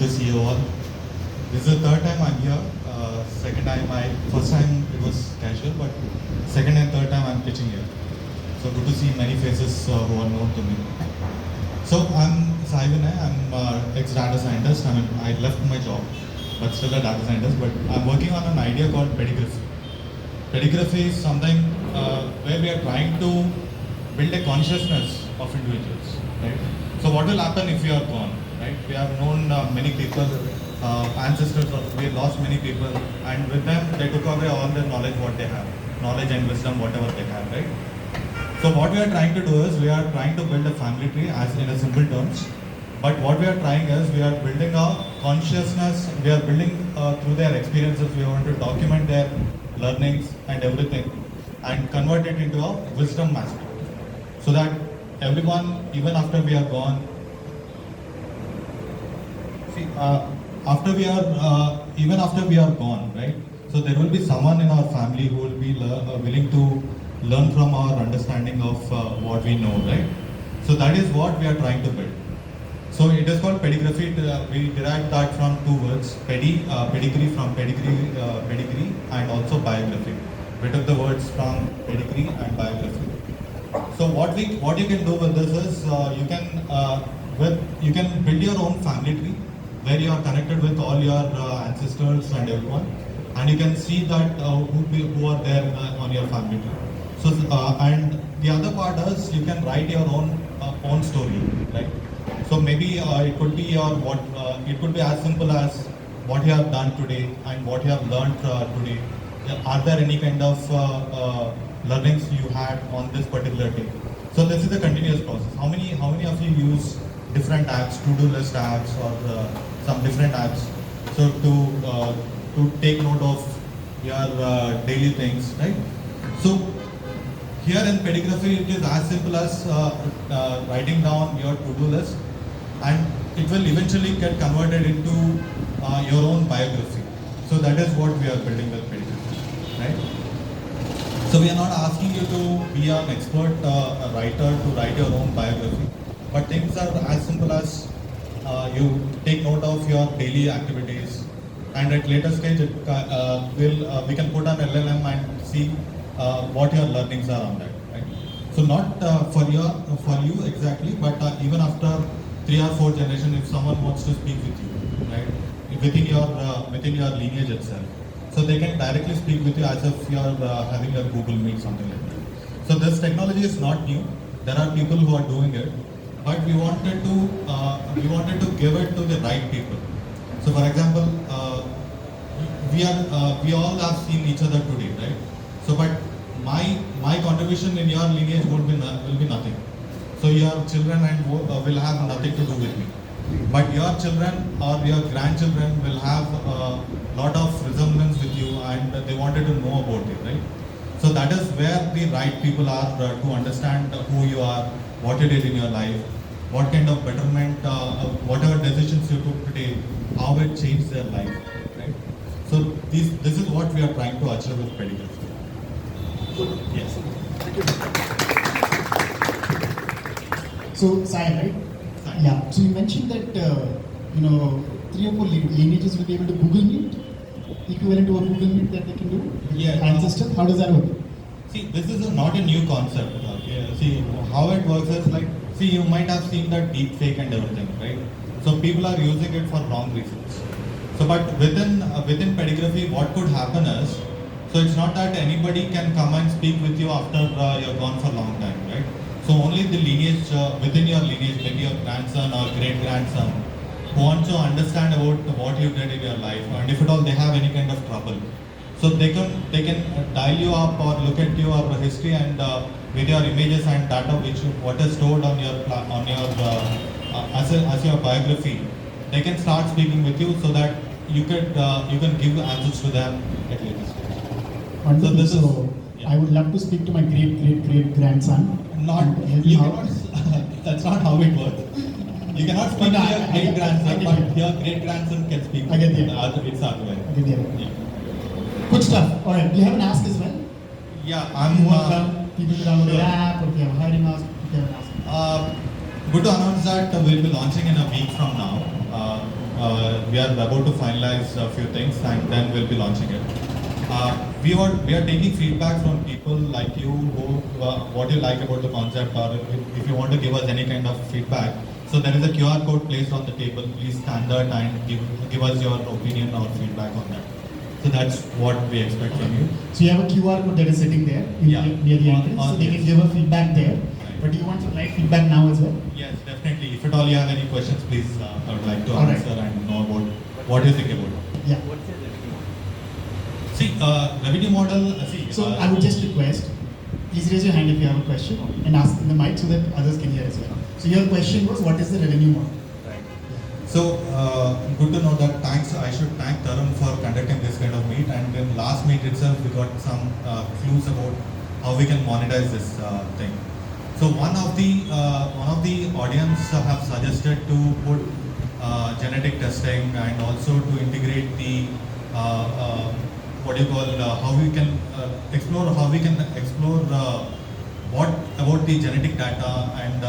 to see you all. This is the third time I'm here. First time it was casual, but second and third time I'm pitching here. So good to see many faces who are known to me. So I'm Sai Vinay. I'm ex-data scientist. I left my job, but still a data scientist. But I'm working on an idea called Pedigraphy. Pedigraphy is something where we are trying to build a consciousness of individuals, right? So what will happen if you are gone, right? We have known many people, ancestors, we have lost many people, and with them they took away all the knowledge what they have, knowledge and wisdom, whatever they have, right? So what we are trying to do is we are trying to build a family tree as in a simple terms, but what we are trying is we are building a consciousness, we are building through their experiences, we want to document their learnings and everything and convert it into a wisdom master. So that everyone, even after we are gone, even after we are gone, right? So there will be someone in our family who will be willing to learn from our understanding of what we know, right? So that is what we are trying to build. So it is called Pedigraphy. We derived that from two words, pedigree from pedigree, and also biography. We took the words from pedigree and biography. So what you can do with this is you can build your own family tree where you are connected with all your ancestors and everyone, and you can see that who are there on your family tree. So and the other part is you can write your own story, right? So maybe it could be it could be as simple as what you have done today and what you have learned today. Are there any kind of learnings you had on this particular day? So this is a continuous process. How many of you use different apps, to-do list apps or some different apps? So to take note of your daily things, right? So here in Pedigraphy, it is as simple as writing down your to-do list, and it will eventually get converted into your own biography. So that is what we are building with Pedigraphy, right? So we are not asking you to be an expert writer to write your own biography, but things are as simple as you take note of your daily activities, and at later stage we can put an LLM and see what your learnings are on that, right? So not for you exactly, but even after 3 or 4 generations, if someone wants to speak with you, right, within your lineage itself. So they can directly speak with you as if you are having a Google Meet, something like that. So this technology is not new. There are people who are doing it, but we wanted to give it to the right people. So for example, we all have seen each other today, right? So but my contribution in your lineage will be nothing. So your children will have nothing to do with me. But your children or your grandchildren will have a lot of resemblance with you, and they wanted to know about it, right? So that is where the right people are to understand who you are, what you did in your life, what kind of betterment, whatever decisions you took today, how it changed their life, right? So this is what we are trying to achieve with Pedigraphy. Yes. Thank you. So, Sai, right? Yeah. So you mentioned that 3 or 4 lineages will be able to Google Meet, equivalent to a Google Meet that they can do. Yeah. Ancestor. How does that work? See, this is not a new concept. Okay? See how it works is like, see, you might have seen that deep fake and everything, right? So people are using it for wrong reasons. So, but within Pedigraphy, what could happen is, so it's not that anybody can come and speak with you after you're gone for a long time, right? So only the lineage, within your lineage, maybe your grandson or great-grandson, who wants to understand about what you did in your life, and if at all they have any kind of trouble. So they can dial you up or look at your history and with your images and data what is stored on your as your biography, they can start speaking with you so that you can give answers to them at later stage. Wonderful. So I would love to speak to my great grandson. That's not how it works. You cannot speak to your great grandson, but your great grandson can speak. I get it. It's other way. I get it. Yeah. Good stuff. All right. Do you have an ask as well? Yeah, You want people to download the app, or if you have a hiring ask, if you have an ask. Good to announce that we'll be launching in a week from now. we are about to finalize a few things and then we'll be launching it. We are taking feedback from people like you who what you like about the concept, or if you want to give us any kind of feedback. So there is a QR code placed on the table. Please scan that and give us your opinion or feedback on that. So that's what we expect from you. So you have a QR code that is sitting there near the entrance, so they can give a feedback there. Right. But do you want some live feedback now as well? Yes, definitely. If at all you have any questions, please, I would like to all answer and know about what you think about it. Yeah. See, revenue model, So I would just request, please raise your hand if you have a question and ask in the mic so that others can hear as well. So your question was, what is the revenue model? Right. So, good to know that. Thanks. I should thank Tarun for conducting this kind of meet. And in last meet itself, we got some clues about how we can monetize this thing. So one of the audience have suggested to put genetic testing and also to integrate the what you call how we can explore what about the genetic data and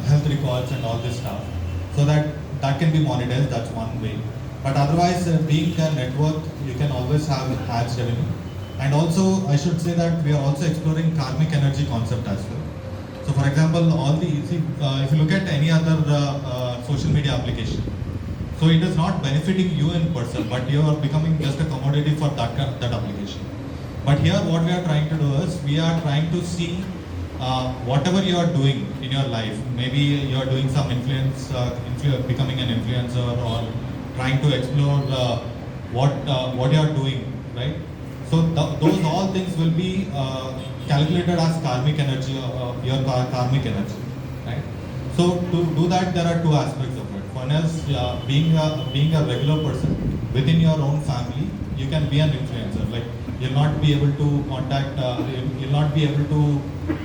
health records and all this stuff, so that can be monetized. That's one way. But otherwise, being a network, you can always have ads revenue. And also, I should say that we are also exploring karmic energy concept as well. So, for example, if you look at any other social media application, so it is not benefiting you in person, but you are becoming just a commodity for that application. But here, what we are trying to do is we are trying to see whatever you are doing in your life. Maybe you are doing some becoming an influencer, or trying to explore what you are doing, right? So those all things will be calculated as karmic energy, your karmic energy, right? So to do that, there are two aspects of it. One is being a regular person within your own family. You can be an influencer. Like, you'll not be able to contact, you'll not be able to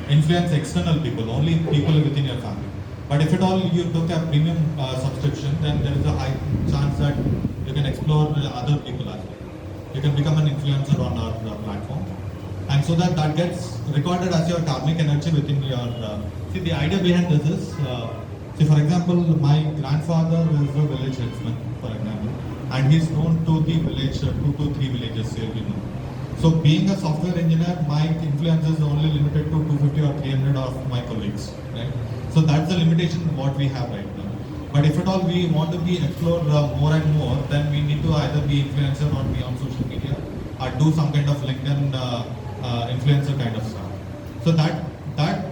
influence external people, only people within your family. But if at all you took a premium subscription, then there is a high chance that you can explore other people as well. You can become an influencer on our platform. And so that gets recorded as your karmic energy within your... see, the idea behind this is, see, for example, my grandfather is a village headsman, for example, and he's known to the village, 2 to 3 villages here, you know. So being a software engineer, my influence is only limited to 250 or 300 of my colleagues, right? So that's the limitation what we have right now. But if at all we want to be explore more and more, then we need to either be influencer or be on social media, or do some kind of LinkedIn influencer kind of stuff. So that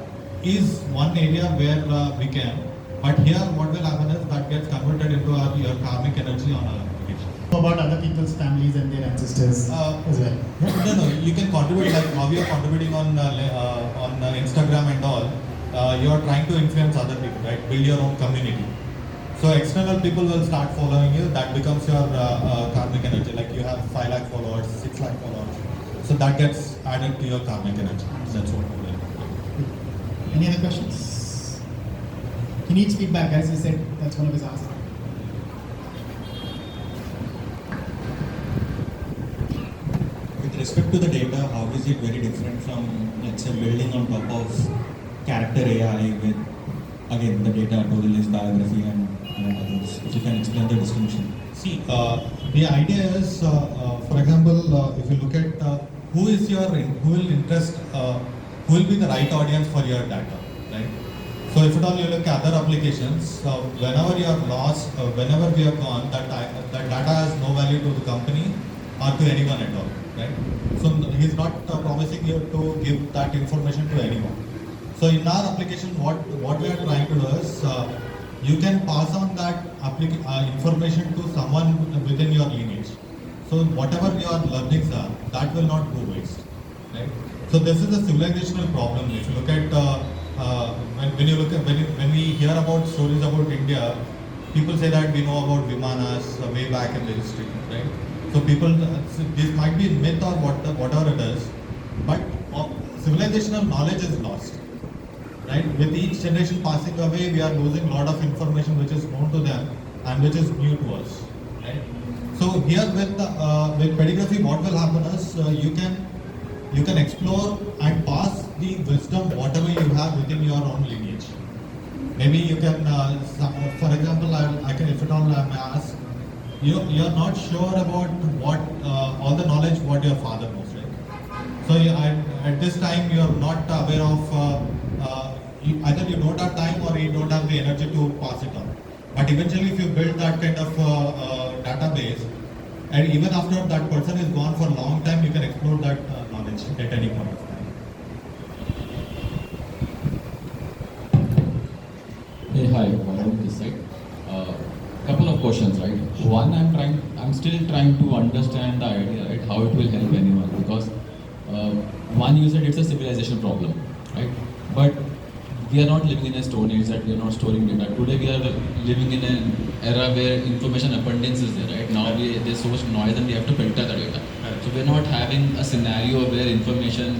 is one area where we can. But here, what will happen is that gets converted into your karmic energy on our application. About other people's families and their ancestors as well. No, you can contribute like how you are contributing on Instagram and all. You are trying to influence other people, right? Build your own community. So external people will start following you. That becomes your karmic energy. Like, you have 5 lakh followers, 6 lakh followers. So that gets added to your karmic energy. That's what we're doing. Any other questions? He needs feedback, guys. He said that's one of his asks. With respect to the data, how is it very different from, let's say, building on top of character AI with, again, the data total is biography and others? If you can explain the distinction. See, the idea is, for example, if you look at who will be the right audience for your data, right? So if at all you look at other applications, whenever you are lost, whenever we are gone, that data has no value to the company or to anyone at all, right? So he's not promising you to give that information to anyone. So in our application, what we are trying to do is, you can pass on that information to someone within your lineage. So whatever your learnings are, that will not go waste, right? So this is a civilizational problem. If you look at when we hear about stories about India, people say that we know about Vimanas way back in the history, right? So this might be myth or whatever it is, but civilizational knowledge is lost, right? With each generation passing away, we are losing a lot of information which is known to them and which is new to us, right? So here with Pedigraphy, what will happen is you can explore and pass the wisdom whatever you have within your own lineage. Maybe you can, for example, I can, if at all I may ask, you're not sure about what all the knowledge what your father knows, right? So at this time you're not aware of either you don't have time or you don't have the energy to pass it on. But eventually, if you build that kind of database, and even after that person is gone for a long time, you can explore that knowledge at any point of time. Hey, hi, Varun this side. Couple of questions, right? One, I'm still trying to understand the idea, right? How it will help anyone, because one, you said it's a civilization problem, right? But we are not living in a stone age that we are not storing data. Today we are living in an era where information abundance is there, right? Now there's so much noise and we have to filter the data. So we're not having a scenario where information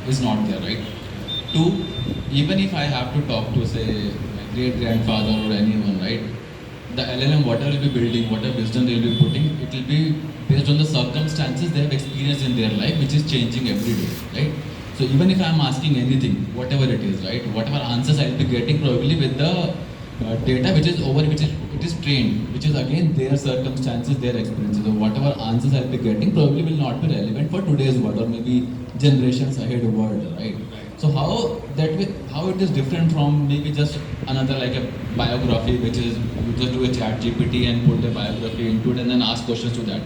is not there, right? Two, even if I have to talk to, say, my great-grandfather or anyone, right? The LLM, whatever will be building, whatever wisdom they will be putting, it will be based on the circumstances they have experienced in their life, which is changing every day, right? So even if I am asking anything, whatever it is, right, whatever answers I will be getting probably with the data which is it is trained, which is again their circumstances, their experiences. So whatever answers I will be getting probably will not be relevant for today's world or maybe generations ahead world, right? So how it is different from maybe just another like a biography, which is you just do a chat GPT and put the biography into it and then ask questions to that.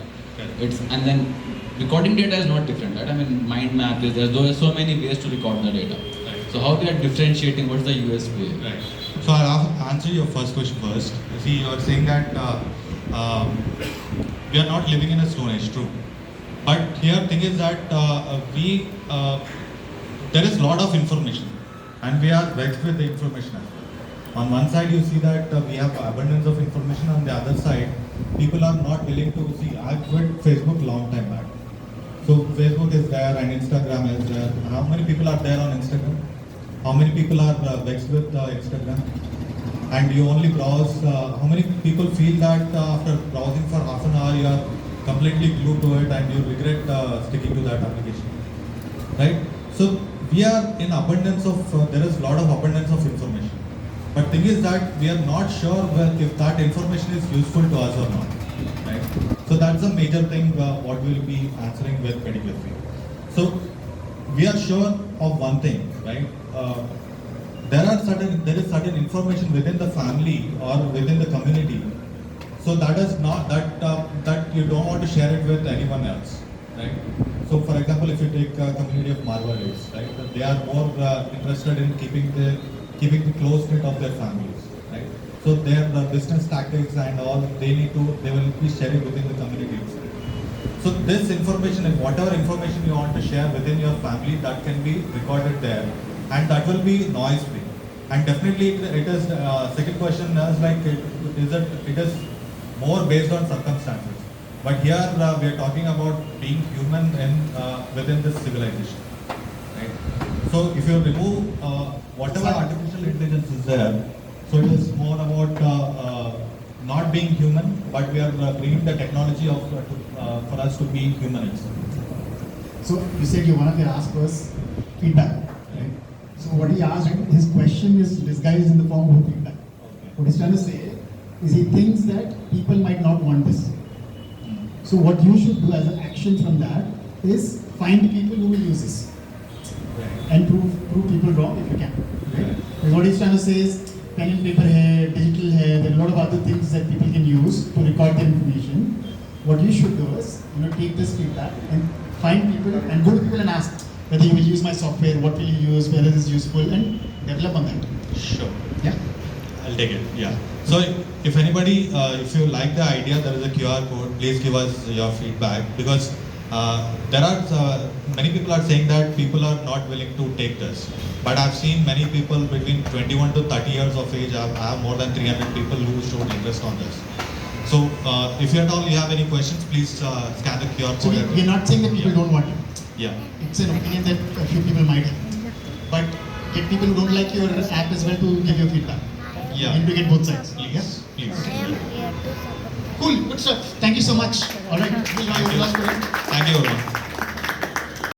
And then recording data is not different, right? I mean, mind map is there are so many ways to record the data. Right. So how they are differentiating? What's the USP? Right. So I'll answer your first question first. See, you are saying that we are not living in a stone age, true. But here, thing is that there is a lot of information, and we are vexed with the information as well. On one side, you see that we have abundance of information. On the other side, people are not willing to see. I quit Facebook long time back. So Facebook is there and Instagram is there. How many people are there on Instagram? How many people are vexed with Instagram? And you only browse. How many people feel that after browsing for half an hour, you are completely glued to it and you regret sticking to that application, right? So we are in abundance of. There is a lot of abundance of information. But thing is that we are not sure if that information is useful to us or not, right? So that's a major thing what we will be answering with Pedigraphy. So we are sure of one thing, right? There is certain information within the family or within the community. So that is not that you don't want to share it with anyone else, right? So for example, if you take a community of Marwaris, right? They are more interested in keeping the close knit of their families, right? So their business tactics and all they will be sharing within the community itself. So this information and whatever information you want to share within your family, that can be recorded there, and that will be noise free. And definitely it is second question is like it is more based on circumstances. But here we are talking about being human within this civilization, right? So if you remove whatever artificial intelligence is there, so it is more about not being human, but we are bringing the technology for us to be human itself. So you said one of your ask was feedback, right? So what he asked, his question is disguised in the form of feedback. Okay. What he's trying to say is he thinks that people might not want this. So what you should do as an action from that is find people who will use this. Right. And prove people wrong if you can. Right? Because what he's trying to say is pen and paper hai, digital hai, there are a lot of other things that people can use to record the information. What you should do is take this feedback and find people and go to people and ask whether you will use my software, what will you use, whether it is useful, and develop on that. Sure. Yeah. I'll take it. Yeah. So if anybody, if you like the idea, there is a QR code. Please give us your feedback, because there are many people are saying that people are not willing to take this. But I've seen many people between 21 to 30 years of age. I have more than 300 people who showed interest on this. So if you at all you have any questions, please scan the QR So code. we're not saying that people don't want it. Yeah. It's an opinion that a few people might have. But get people who don't like your app as well to give you feedback. Yeah. And to get both sides. Please. Yeah? Please. I am here to support. Cool, good stuff. Thank you so much. All right, we'll now your last question. Thank you, everyone.